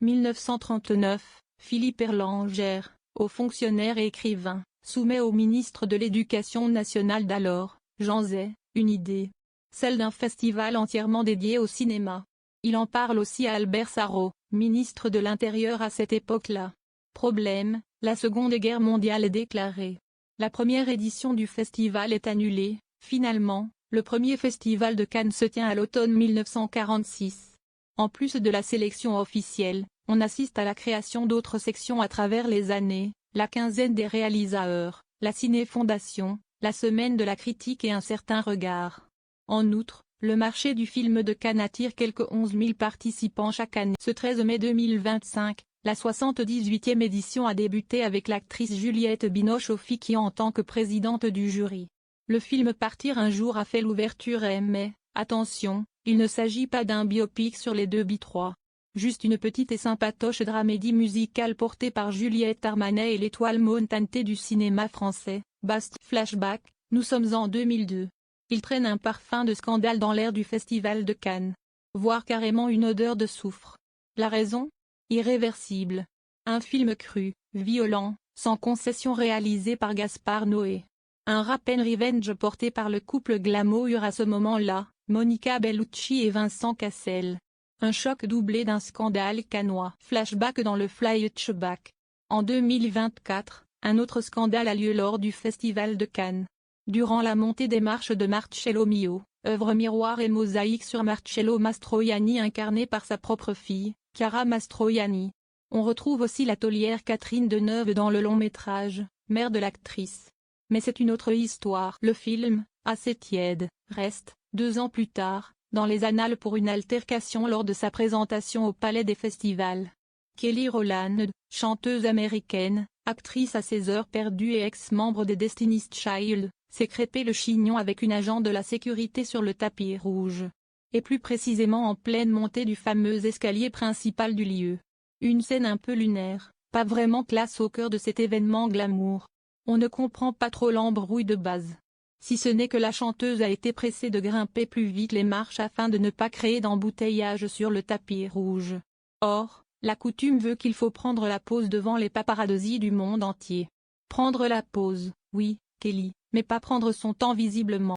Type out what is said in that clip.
1939, Philippe Erlanger, haut fonctionnaire et écrivain, soumet au ministre de l'Éducation nationale d'alors, Jean Zay, une idée. Celle d'un festival entièrement dédié au cinéma. Il en parle aussi à Albert Sarraut, ministre de l'Intérieur à cette époque-là. Problème, la Seconde Guerre mondiale est déclarée. La première édition du festival est annulée. Finalement, le premier festival de Cannes se tient à l'automne 1946. En plus de la sélection officielle, on assiste à la création d'autres sections à travers les années, la quinzaine des réalisateurs, la Ciné-Fondation, la semaine de la critique et un certain regard. En outre, le marché du film de Cannes attire quelques 11 000 participants chaque année. Ce 13 mai 2025, la 78e édition a débuté avec l'actrice Juliette Binoche-Officier en tant que présidente du jury. Le film Partir un jour a fait l'ouverture mais, attention, il ne s'agit pas d'un biopic sur les deux B3. Juste une petite et sympatoche dramédie musicale portée par Juliette Armanet et l'étoile montante du cinéma français, Bast Flashback, nous sommes en 2002. Il traîne un parfum de scandale dans l'air du festival de Cannes. Voire carrément une odeur de soufre. La raison ? Irréversible. Un film cru, violent, sans concession réalisé par Gaspard Noé. Un rap and revenge porté par le couple glamour à ce moment-là, Monica Bellucci et Vincent Cassel. Un choc doublé d'un scandale cannois. Flashback dans le Flashback. En 2024, un autre scandale a lieu lors du Festival de Cannes. Durant la montée des marches de Marcello Mio, œuvre miroir et mosaïque sur Marcello Mastroianni incarné par sa propre fille, Chiara Mastroianni. On retrouve aussi la taulière Catherine Deneuve dans le long-métrage, mère de l'actrice. Mais c'est une autre histoire. Le film, assez tiède, reste, 2 ans plus tard, dans les annales pour une altercation lors de sa présentation au Palais des Festivals. Kelly Rowland, chanteuse américaine, actrice à ses heures perdues et ex-membre des Destiny's Child, s'est crêpé le chignon avec une agent de la sécurité sur le tapis rouge. Et plus précisément en pleine montée du fameux escalier principal du lieu. Une scène un peu lunaire, pas vraiment classe au cœur de cet événement glamour. On ne comprend pas trop l'embrouille de base. Si ce n'est que la chanteuse a été pressée de grimper plus vite les marches afin de ne pas créer d'embouteillage sur le tapis rouge. Or, la coutume veut qu'il faut prendre la pose devant les paparazzis du monde entier. Prendre la pose, oui, Kelly, mais pas prendre son temps visiblement.